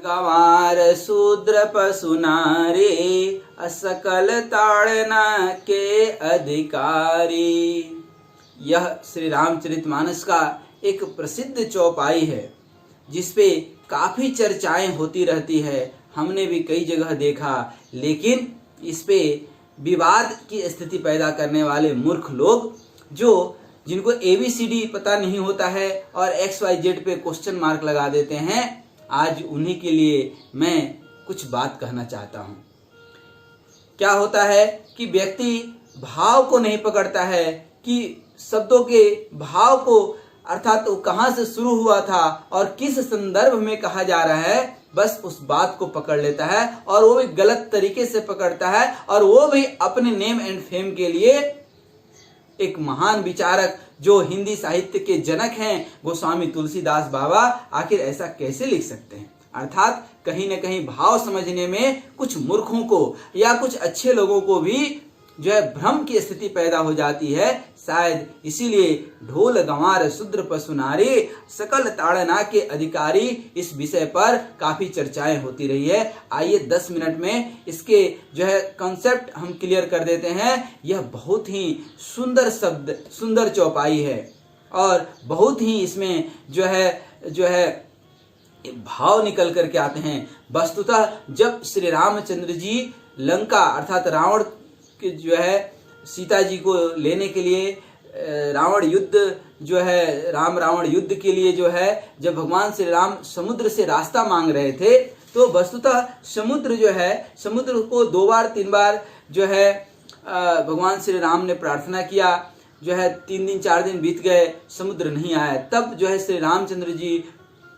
गंवार शूद्र पशु नारी असकल ताड़ना के अधिकारी। यह श्री रामचरितमानस का एक प्रसिद्ध चौपाई है जिसपे काफी चर्चाएं होती रहती है। हमने भी कई जगह देखा, लेकिन इस पे विवाद की स्थिति पैदा करने वाले मूर्ख लोग जिनको ABCD पता नहीं होता है और XYZ पे क्वेश्चन मार्क लगा देते हैं, आज उन्हीं के लिए मैं कुछ बात कहना चाहता हूं। क्या होता है कि व्यक्ति भाव को नहीं पकड़ता है कि शब्दों के भाव को, अर्थात वो कहां से शुरू हुआ था और किस संदर्भ में कहा जा रहा है, बस उस बात को पकड़ लेता है और वो भी गलत तरीके से पकड़ता है, और वो भी अपने नेम एंड फेम के लिए। एक महान विचारक जो हिंदी साहित्य के जनक हैं, गोस्वामी तुलसीदास बाबा, आखिर ऐसा कैसे लिख सकते हैं? अर्थात कहीं न कहीं भाव समझने में कुछ मूर्खों को या कुछ अच्छे लोगों को भी भ्रम की स्थिति पैदा हो जाती है। शायद इसीलिए ढोल गंवार शूद्र पशु नारी सकल ताड़ना के अधिकारी, इस विषय पर काफी चर्चाएं होती रही है। आइए 10 मिनट में इसके कॉन्सेप्ट हम क्लियर कर देते हैं। यह बहुत ही सुंदर शब्द, सुंदर चौपाई है और बहुत ही इसमें भाव निकल करके आते हैं। वस्तुतः जब श्री रामचंद्र जी लंका अर्थात रावण सीता जी को लेने के लिए रावण युद्ध राम रावण युद्ध के लिए जब भगवान श्री राम समुद्र से रास्ता मांग रहे थे, तो वस्तुतः समुद्र को 2 बार 3 बार भगवान श्री राम ने प्रार्थना किया। 3 दिन 4 दिन बीत गए, समुद्र नहीं आया। तब श्री रामचंद्र जी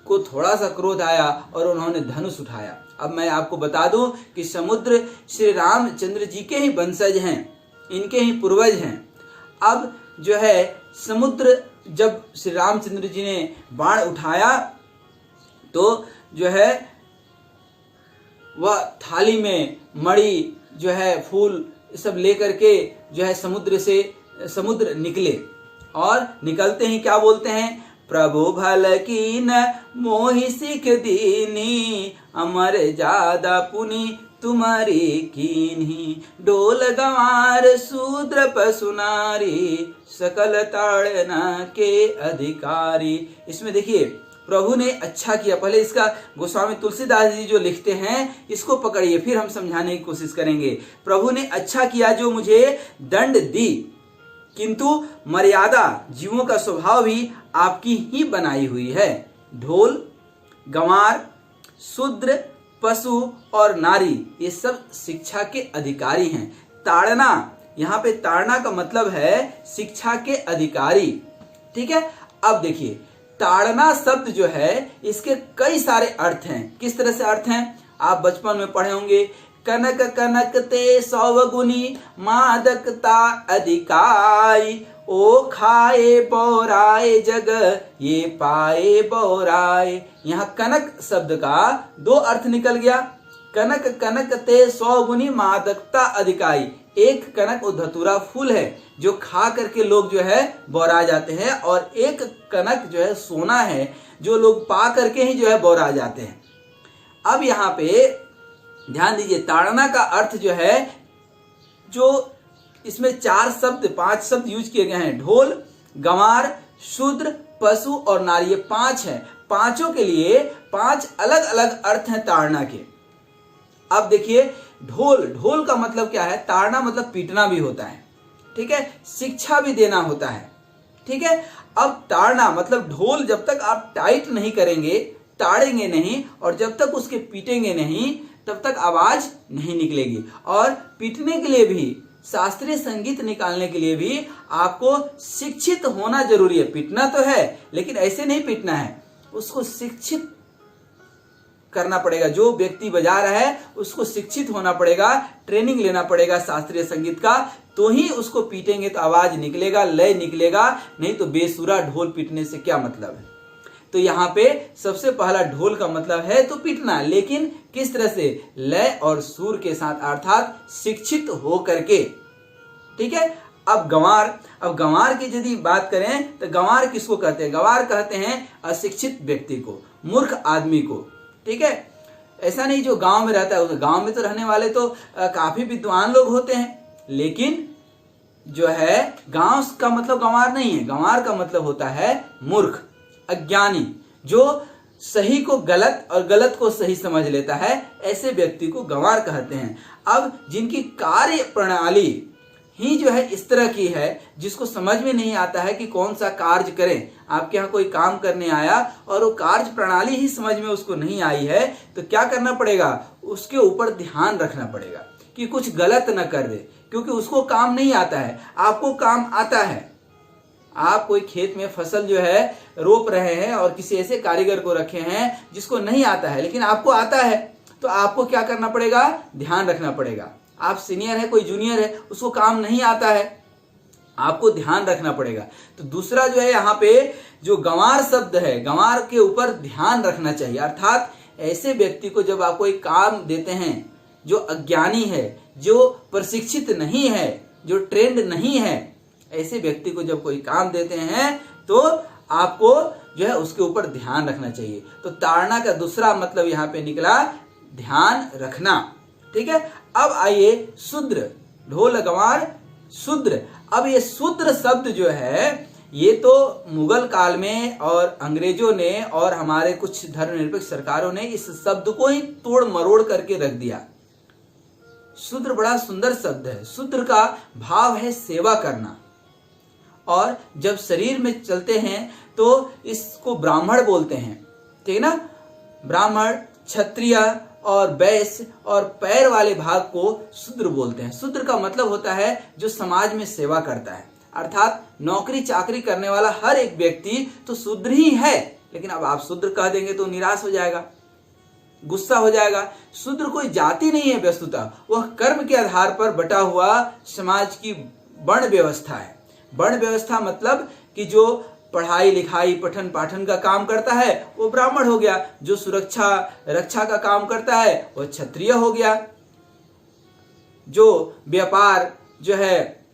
को थोड़ा सा क्रोध आया और उन्होंने धनुष उठाया। अब मैं आपको बता दूं कि समुद्र श्री रामचंद्र जी के ही वंशज हैं, इनके ही पूर्वज हैं। अब समुद्र जब श्री रामचंद्र जी ने बाण उठाया तो वह थाली में मणि फूल सब लेकर के समुद्र निकले, और निकलते ही क्या बोलते हैं? प्रभु भल कीन मोहि सिख दीनी, अमर जादा पुनि तुम्हारी कीन्ही। ढोल गंवार शूद्र पशु नारी सकल ताड़ना के अधिकारी। इसमें देखिए प्रभु ने अच्छा किया। पहले इसका गोस्वामी तुलसीदास जी जो लिखते हैं इसको पकड़िए, फिर हम समझाने की कोशिश करेंगे। प्रभु ने अच्छा किया जो मुझे दंड दी, किंतु मर्यादा जीवों का स्वभाव भी आपकी ही बनाई हुई है। ढोल गंवार शूद्र पशु और नारी ये सब शिक्षा के अधिकारी हैं। ताड़ना, यहाँ पे ताड़ना का मतलब है शिक्षा के अधिकारी, ठीक है। अब देखिए ताड़ना शब्द इसके कई सारे अर्थ हैं। किस तरह से अर्थ हैं? आप बचपन में पढ़े होंगे, कनक कनक ते 100 गुनी मादकता अधिकाई, ओ खाए बौराए जग ये पाए बौराए। यहाँ कनक शब्द का 2 अर्थ निकल गया। कनक कनक ते 100 गुनी मादकता अधिकाई। एक कनक वो धतूरा फूल है जो खा करके लोग बौरा जाते हैं, और एक कनक सोना है जो लोग पा करके ही बौरा जाते हैं। अब यहाँ पे ध्यान दीजिए, ताड़ना का अर्थ जो इसमें 4 शब्द 5 शब्द यूज किए गए हैं। ढोल गंवार शूद्र पशु और नारी, ये 5 हैं। पांचों के लिए 5 अलग अलग अर्थ हैं ताड़ना के। अब देखिए ढोल का मतलब क्या है? ताड़ना मतलब पीटना भी होता है, ठीक है, शिक्षा भी देना होता है, ठीक है। अब ताड़ना मतलब ढोल जब तक आप टाइट नहीं करेंगे, ताड़ेंगे नहीं, और जब तक उसके पीटेंगे नहीं तब तक आवाज नहीं निकलेगी। और पीटने के लिए भी, शास्त्रीय संगीत निकालने के लिए भी आपको शिक्षित होना जरूरी है। पीटना तो है लेकिन ऐसे नहीं पीटना है, उसको शिक्षित करना पड़ेगा। जो व्यक्ति बजा रहा है उसको शिक्षित होना पड़ेगा, ट्रेनिंग लेना पड़ेगा शास्त्रीय संगीत का, तो ही उसको पीटेंगे तो आवाज निकलेगा, लय निकलेगा, नहीं तो बेसुरा ढोल पीटने से क्या मतलब है। तो यहाँ पे सबसे पहला ढोल का मतलब है तो पीटना, लेकिन किस तरह से? लय और सुर के साथ, अर्थात शिक्षित हो करके, ठीक है। अब गंवार की यदि बात करें तो गंवार किसको कहते हैं? गंवार कहते हैं अशिक्षित व्यक्ति को, मूर्ख आदमी को, ठीक है। ऐसा नहीं जो गांव में रहता है, गांव में तो रहने वाले तो काफी विद्वान लोग होते हैं, लेकिन जो है गांव का मतलब गंवार नहीं है। गंवार का मतलब होता है मूर्ख, अज्ञानी, जो सही को गलत और गलत को सही समझ लेता है, ऐसे व्यक्ति को गंवार कहते हैं। अब जिनकी कार्य प्रणाली ही जो है इस तरह की है, जिसको समझ में नहीं आता है कि कौन सा कार्य करें, आपके यहाँ कोई काम करने आया और वो कार्य प्रणाली ही समझ में उसको नहीं आई है, तो क्या करना पड़ेगा, उसके ऊपर ध्यान रखना पड़ेगा कि कुछ गलत न कर दे, क्योंकि उसको काम नहीं आता है, आपको काम आता है। आप कोई खेत में फसल जो है रोप रहे हैं और किसी ऐसे कारीगर को रखे हैं जिसको नहीं आता है, लेकिन आपको आता है, तो आपको क्या करना पड़ेगा, ध्यान रखना पड़ेगा। आप सीनियर है, कोई जूनियर है, उसको काम नहीं आता है, आपको ध्यान रखना पड़ेगा। तो दूसरा जो है यहाँ पे जो गंवार शब्द है, गंवार के ऊपर ध्यान रखना चाहिए। अर्थात ऐसे व्यक्ति को जब आप कोई काम देते हैं जो अज्ञानी है, जो प्रशिक्षित नहीं है, जो ट्रेंड नहीं है, ऐसे व्यक्ति को जब कोई काम देते हैं तो आपको जो है उसके ऊपर ध्यान रखना चाहिए। तो ताड़ना का दूसरा मतलब यहाँ पे निकला ध्यान रखना। ठीक है, अब आइए शूद्र, ढोल गंवार शूद्र। अब ये शूद्र शब्द जो है ये तो मुगल काल में और अंग्रेजों ने और हमारे कुछ धर्मनिरपेक्ष सरकारों ने इस शब्द को ही तोड़ मरोड़ करके रख दिया। शूद्र बड़ा सुंदर शब्द है। शूद्र का भाव है सेवा करना, और जब शरीर में चलते हैं तो इसको ब्राह्मण बोलते हैं, ठीक है ना। ब्राह्मण, क्षत्रिय और वैश्य और पैर वाले भाग को शूद्र बोलते हैं। शूद्र का मतलब होता है जो समाज में सेवा करता है, अर्थात नौकरी चाकरी करने वाला हर एक व्यक्ति तो शूद्र ही है। लेकिन अब आप शूद्र कह देंगे तो निराश हो जाएगा, गुस्सा हो जाएगा। शूद्र कोई जाति नहीं है, वस्तुतः वह कर्म के आधार पर बटा हुआ समाज की वर्ण व्यवस्था है। वर्ण व्यवस्था मतलब कि जो पढ़ाई लिखाई पठन पाठन का काम करता है वो ब्राह्मण हो गया, जो सुरक्षा रक्षा का काम करता है वो क्षत्रिय हो गया, जो व्यापार जो है,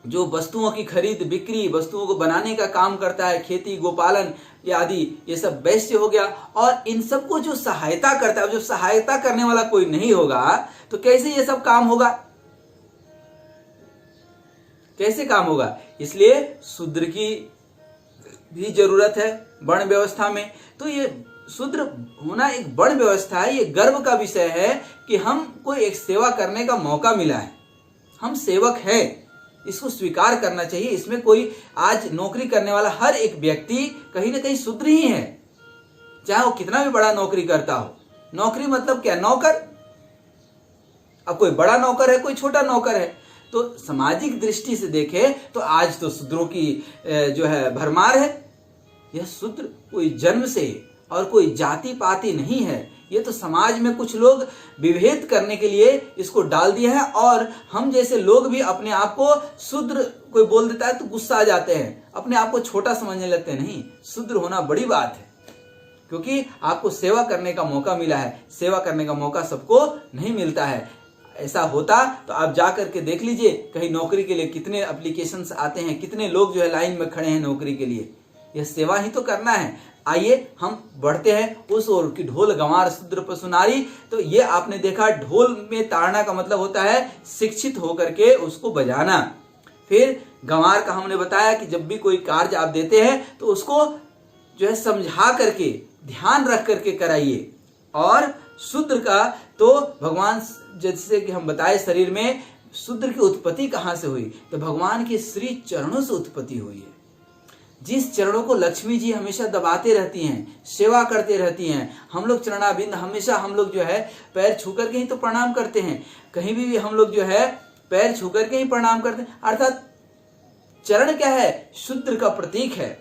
जो वस्तुओं की खरीद बिक्री, वस्तुओं को बनाने का काम करता है, खेती गोपालन आदि, ये सब वैश्य हो गया। और इन सबको जो सहायता करता है, जो सहायता करने वाला कोई नहीं होगा तो कैसे ये सब काम होगा, कैसे काम होगा। इसलिए शूद्र की भी जरूरत है वर्ण व्यवस्था में। तो ये शूद्र होना एक वर्ण व्यवस्था है। ये गर्व का विषय है कि हमको एक सेवा करने का मौका मिला है, हम सेवक हैं, इसको स्वीकार करना चाहिए। इसमें कोई आज नौकरी करने वाला हर एक व्यक्ति कहीं ना कहीं शूद्र ही है, चाहे वो कितना भी बड़ा नौकरी करता हो। नौकरी मतलब क्या, नौकर। अब कोई बड़ा नौकर है, कोई छोटा नौकर है। तो सामाजिक दृष्टि से देखें तो आज तो शूद्रों की जो है भरमार है। यह शूद्र कोई जन्म से और कोई जाति पाति नहीं है, ये तो समाज में कुछ लोग विभेद करने के लिए इसको डाल दिया है। और हम जैसे लोग भी अपने आप को शूद्र कोई बोल देता है तो गुस्सा आ जाते हैं, अपने आप को छोटा समझने लगते हैं। नहीं, शूद्र होना बड़ी बात है, क्योंकि आपको सेवा करने का मौका मिला है। सेवा करने का मौका सबको नहीं मिलता है। ऐसा होता तो आप जा करके देख लीजिए, कहीं नौकरी के लिए कितने एप्लीकेशंस आते हैं, कितने लोग जो है लाइन में खड़े हैं नौकरी के लिए। यह सेवा ही तो करना है। आइए हम बढ़ते हैं उस ओर की ढोल गंवार शूद्र पशुनारी। तो ये आपने देखा, ढोल में ताड़ना का मतलब होता है शिक्षित होकर के उसको बजाना। फिर गंवार का हमने बताया कि जब भी कोई कार्य आप देते हैं तो उसको जो है समझा करके ध्यान रख करके कराइए। और शूद्र का तो भगवान, जैसे कि हम बताए, शरीर में शूद्र की उत्पत्ति कहाँ से हुई, तो भगवान के श्री चरणों से उत्पत्ति हुई है। जिस चरणों को लक्ष्मी जी हमेशा दबाते रहती हैं, सेवा करते रहती हैं। हम लोग चरणाबिंद हमेशा हम लोग जो है पैर छू करके ही तो प्रणाम करते हैं, कहीं भी हम लोग जो है पैर छू करके ही प्रणाम करते हैं। अर्थात चरण क्या है, शूद्र का प्रतीक है।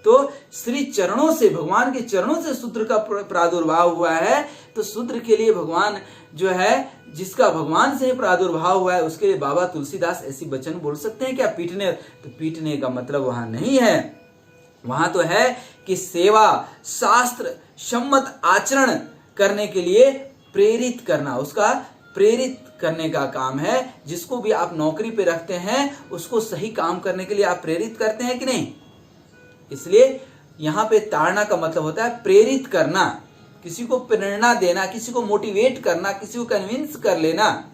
तो श्री चरणों से, भगवान के चरणों से शूद्र का प्रादुर्भाव हुआ है। तो शूद्र के लिए भगवान जो है, जिसका भगवान से प्रादुर्भाव हुआ है, उसके लिए बाबा तुलसीदास ऐसी वचन बोल सकते हैं क्या, पीटने? तो पीटने का मतलब वहां नहीं है, वहां तो है कि सेवा शास्त्र सम्मत आचरण करने के लिए प्रेरित करना, उसका प्रेरित करने का काम है। जिसको भी आप नौकरी पे रखते हैं उसको सही काम करने के लिए आप प्रेरित करते हैं कि नहीं। इसलिए यहाँ पे ताड़ना का मतलब होता है प्रेरित करना, किसी को प्रेरणा देना, किसी को मोटिवेट करना, किसी को कन्विंस कर लेना,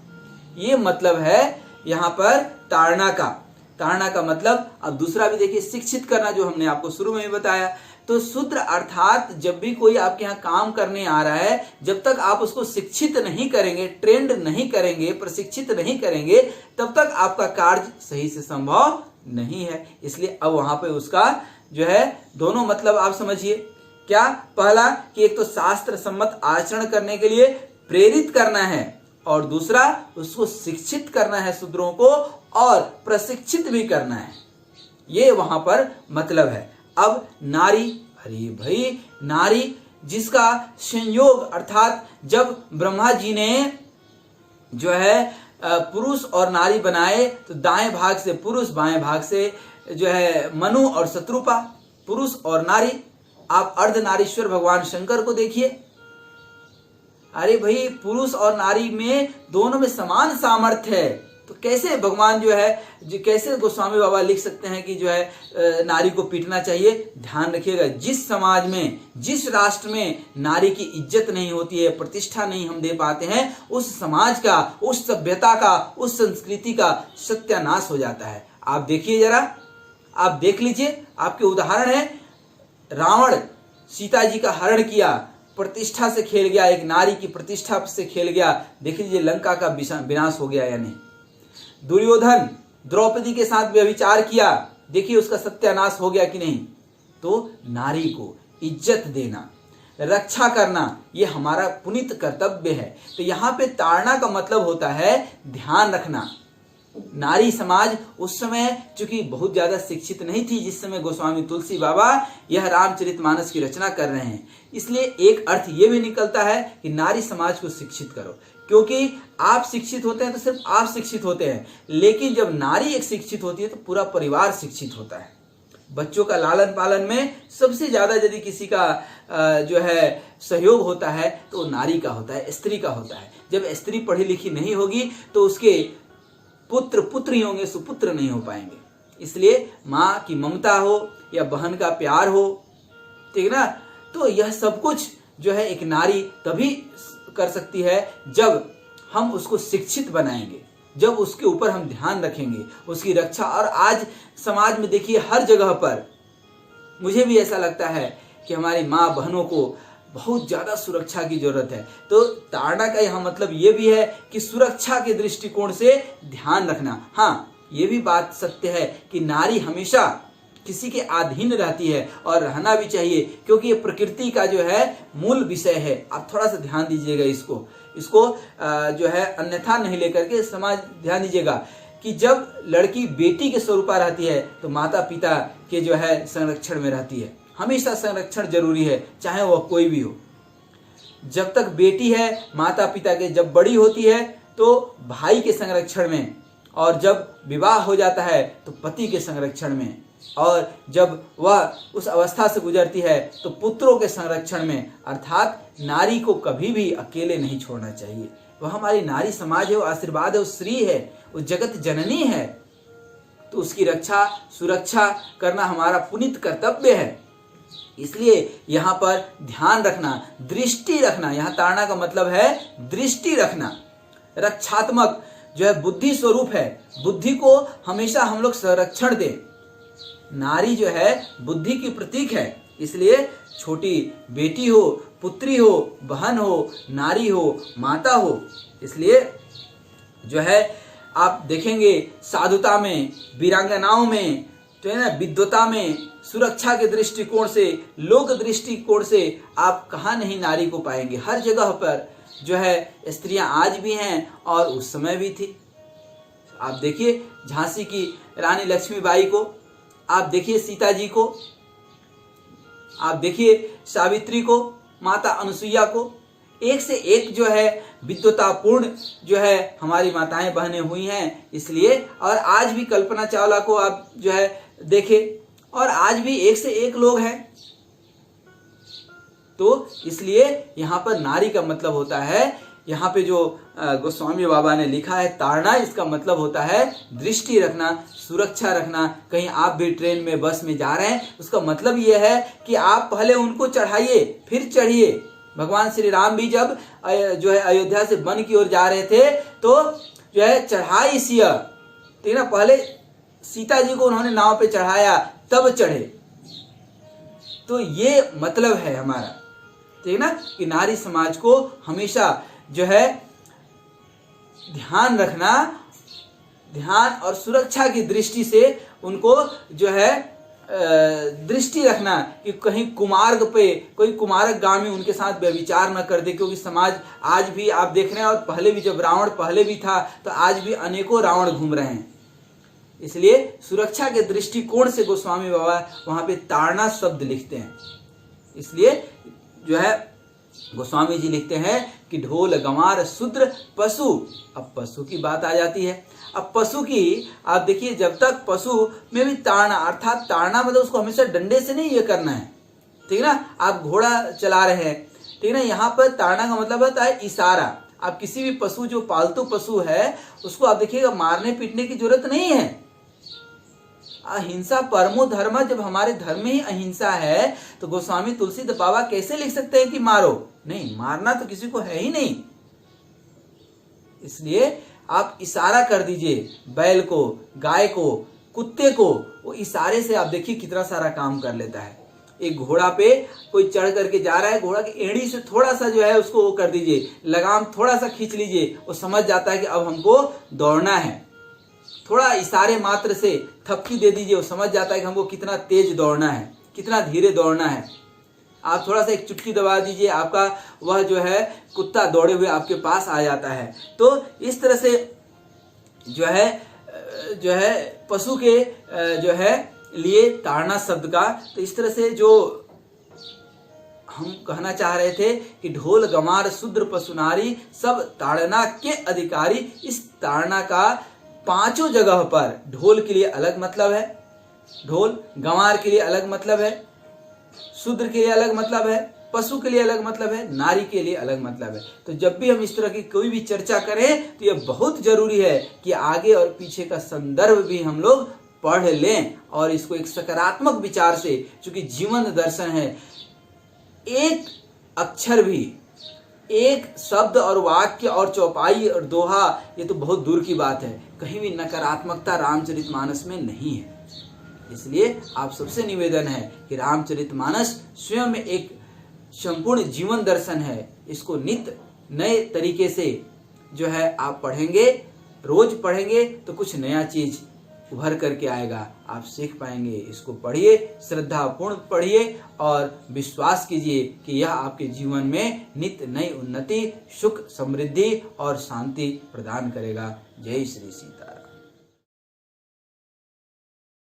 ये मतलब है यहाँ पर ताड़ना का। ताड़ना का मतलब अब दूसरा भी देखिए, शिक्षित करना, जो हमने आपको शुरू में भी बताया। तो शूद्र अर्थात जब भी कोई आपके यहाँ काम करने आ रहा है, जब तक आप उसको शिक्षित नहीं करेंगे, ट्रेंड नहीं करेंगे, प्रशिक्षित नहीं करेंगे, तब तक आपका कार्य सही से संभव नहीं है। इसलिए अब वहां पे उसका जो है दोनों मतलब आप समझिए क्या। पहला कि एक तो शास्त्र सम्मत आचरण करने के लिए प्रेरित करना है, और दूसरा उसको शिक्षित करना है शूद्रों को, और प्रशिक्षित भी करना है। ये वहां पर मतलब है। अब नारी, अरे भाई नारी जिसका संयोग अर्थात जब ब्रह्मा जी ने जो है पुरुष और नारी बनाए, तो दाएं भाग से पुरुष, बाएं भाग से जो है मनु और शत्रुपा, पुरुष और नारी। आप अर्धनारीश्वर भगवान शंकर को देखिए, अरे भाई पुरुष और नारी में दोनों में समान सामर्थ्य है, तो कैसे भगवान जो है, कैसे गोस्वामी बाबा लिख सकते हैं कि जो है नारी को पीटना चाहिए। ध्यान रखिएगा, जिस समाज में, जिस राष्ट्र में नारी की इज्जत नहीं होती है, प्रतिष्ठा नहीं हम दे पाते हैं, उस समाज का, उस सभ्यता का, उस संस्कृति का सत्यानाश हो जाता है। आप देखिए जरा, आप देख लीजिए, आपके उदाहरण है, रावण सीता जी का हरण किया, प्रतिष्ठा से खेल गया, एक नारी की प्रतिष्ठा से खेल गया। देख लीजिए लंका का विनाश हो गया या नहीं। दुर्योधन द्रौपदी के साथ व्यभिचार किया, देखिए उसका सत्यानाश हो गया कि नहीं। तो नारी को इज्जत देना, रक्षा करना, ये हमारा पुनीत कर्तव्य है। तो यहाँ पे ताड़ना का मतलब होता है ध्यान रखना। नारी समाज उस समय चूंकि बहुत ज्यादा शिक्षित नहीं थी, जिस समय गोस्वामी तुलसी बाबा यह रामचरितमानस की रचना कर रहे हैं, इसलिए एक अर्थ ये भी निकलता है कि नारी समाज को शिक्षित करो। क्योंकि आप शिक्षित होते हैं तो सिर्फ आप शिक्षित होते हैं, लेकिन जब नारी एक शिक्षित होती है तो पूरा परिवार शिक्षित होता है। बच्चों का लालन पालन में सबसे ज्यादा यदि किसी का जो है सहयोग होता है तो नारी का होता है, स्त्री का होता है। जब स्त्री पढ़ी लिखी नहीं होगी तो उसके पुत्र पुत्र ही होंगे, सुपुत्र नहीं हो पाएंगे। इसलिए माँ की ममता हो या बहन का प्यार हो, ठीक ना, तो यह सब कुछ जो है एक नारी तभी कर सकती है जब हम उसको शिक्षित बनाएंगे, जब उसके ऊपर हम ध्यान रखेंगे, उसकी रक्षा। और आज समाज में देखिए हर जगह पर मुझे भी ऐसा लगता है कि हमारी माँ बहनों को बहुत ज्यादा सुरक्षा की जरूरत है। तो ताड़ना का यहाँ मतलब ये भी है कि सुरक्षा के दृष्टिकोण से ध्यान रखना। हाँ, ये भी बात सत्य है कि नारी हमेशा किसी के अधीन रहती है और रहना भी चाहिए, क्योंकि ये प्रकृति का जो है मूल विषय है। आप थोड़ा सा ध्यान दीजिएगा, इसको जो है अन्यथा नहीं लेकर के समाज ध्यान दीजिएगा कि जब लड़की बेटी के स्वरूपा रहती है तो माता पिता के जो है संरक्षण में रहती है। हमेशा संरक्षण जरूरी है, चाहे वह कोई भी हो। जब तक बेटी है माता पिता के, जब बड़ी होती है तो भाई के संरक्षण में, और जब विवाह हो जाता है तो पति के संरक्षण में, और जब वह उस अवस्था से गुजरती है तो पुत्रों के संरक्षण में। अर्थात नारी को कभी भी अकेले नहीं छोड़ना चाहिए। वह हमारी नारी समाज है, वो आशीर्वाद है, वो स्त्री है, वो जगत जननी है, तो उसकी रक्षा सुरक्षा करना हमारा पुनीत कर्तव्य है। इसलिए यहाँ पर ध्यान रखना, दृष्टि रखना, यहाँ ताड़ना का मतलब है दृष्टि रखना। रक्षात्मक जो है बुद्धि स्वरूप है, बुद्धि को हमेशा हम लोग संरक्षण दें। नारी जो है बुद्धि की प्रतीक है, इसलिए छोटी बेटी हो, पुत्री हो, बहन हो, नारी हो, माता हो, इसलिए जो है आप देखेंगे साधुता में, वीरांगनाओं में, तो है ना, विद्वता में, सुरक्षा के दृष्टिकोण से, लोक दृष्टिकोण से आप कहाँ नहीं नारी को पाएंगे। हर जगह पर जो है स्त्रियां आज भी हैं और उस समय भी थी। आप देखिए झांसी की रानी लक्ष्मीबाई को, आप देखिए सीता जी को, आप देखिए सावित्री को, माता अनुसुईया को, एक से एक जो है विद्वतापूर्ण जो है हमारी माताएं बहनें हुई हैं। इसलिए और आज भी कल्पना चावला को आप जो है देखें, और आज भी एक से एक लोग हैं। तो इसलिए यहाँ पर नारी का मतलब होता है, यहाँ पे जो गोस्वामी बाबा ने लिखा है ताड़ना, इसका मतलब होता है दृष्टि रखना, सुरक्षा रखना। कहीं आप भी ट्रेन में, बस में जा रहे हैं, उसका मतलब यह है कि आप पहले उनको चढ़ाइए फिर चढ़िए। भगवान श्री राम भी जब जो है अयोध्या से वन की ओर जा रहे थे तो जो है चढ़ाई सिया, ठीक ना, पहले सीता जी को उन्होंने नाव पे चढ़ाया तब चढ़े। तो ये मतलब है हमारा, ठीक ना, कि नारी समाज को हमेशा जो है ध्यान रखना, ध्यान और सुरक्षा की दृष्टि से उनको जो है दृष्टि रखना कि कहीं कुमार्ग पे कोई कुमारकगामी उनके साथ व्यभिचार न कर दे, क्योंकि समाज आज भी आप देख रहे हैं, और पहले भी जब रावण पहले भी था तो आज भी अनेकों रावण घूम रहे हैं। इसलिए सुरक्षा के दृष्टिकोण से गोस्वामी बाबा वहां पे ताड़ना शब्द लिखते हैं। इसलिए जो है गोस्वामी जी लिखते हैं कि ढोल गंवार शूद्र पशु। अब पशु की बात आ जाती है। अब पशु की आप देखिए, जब तक पशु में भी ताड़ना, अर्थात ताड़ना मतलब उसको हमेशा डंडे से नहीं ये करना है, ठीक ना। आप घोड़ा चला रहे हैं, ठीक ना, यहाँ पर ताड़ना का मतलब होता है इशारा। आप किसी भी पशु, जो पालतू पशु है, उसको आप देखिएगा मारने पीटने की जरूरत नहीं है। अहिंसा परमो धर्म, जब हमारे धर्म में ही अहिंसा है तो गोस्वामी तुलसीदास बाबा कैसे लिख सकते हैं कि मारो? नहीं, मारना तो किसी को है ही नहीं। इसलिए आप इशारा कर दीजिए, बैल को, गाय को, कुत्ते को, वो इशारे से आप देखिए कितना सारा काम कर लेता है। एक घोड़ा पे कोई चढ़ करके जा रहा है, घोड़ा की एड़ी से थोड़ा सा जो है उसको वो कर दीजिए, लगाम थोड़ा सा खींच लीजिए, वो समझ जाता है कि अब हमको दौड़ना है। थोड़ा इशारे मात्र से थपकी दे दीजिए, वो समझ जाता है कि हमको कितना तेज दौड़ना है, कितना धीरे दौड़ना है। आप थोड़ा सा एक चुटकी दबा दीजिए, आपका वह जो है कुत्ता दौड़े हुए आपके पास आ जाता है। तो इस तरह से जो है पशु के जो है लिए ताड़ना शब्द का, तो इस तरह से जो हम कहना चाह रहे थे कि ढोल गंवार शूद्र पशु नारी सब ताड़ना के अधिकारी। इस ताड़ना का पांचों जगह पर ढोल के लिए अलग मतलब है, ढोल गंवार के लिए अलग मतलब है, शूद्र के लिए अलग मतलब है, पशु के लिए अलग मतलब है, नारी के लिए अलग मतलब है। तो जब भी हम इस तरह की कोई भी चर्चा करें तो यह बहुत जरूरी है कि आगे और पीछे का संदर्भ भी हम लोग पढ़ लें और इसको एक सकारात्मक विचार से, चूंकि जीवन दर्शन है, एक अक्षर भी, एक शब्द और वाक्य और चौपाई और दोहा, ये तो बहुत दूर की बात है। कहीं भी नकारात्मकता रामचरितमानस में नहीं है। इसलिए आप सबसे निवेदन है कि रामचरितमानस स्वयं में एक संपूर्ण जीवन दर्शन है। इसको नित्य नए तरीके से जो है आप पढ़ेंगे, रोज पढ़ेंगे तो कुछ नया चीज उभर करके आएगा, आप सीख पाएंगे। इसको पढ़िए, श्रद्धापूर्ण पढ़िए और विश्वास कीजिए कि यह आपके जीवन में नित्य नई उन्नति, सुख, समृद्धि और शांति प्रदान करेगा। जय श्री सीताराम।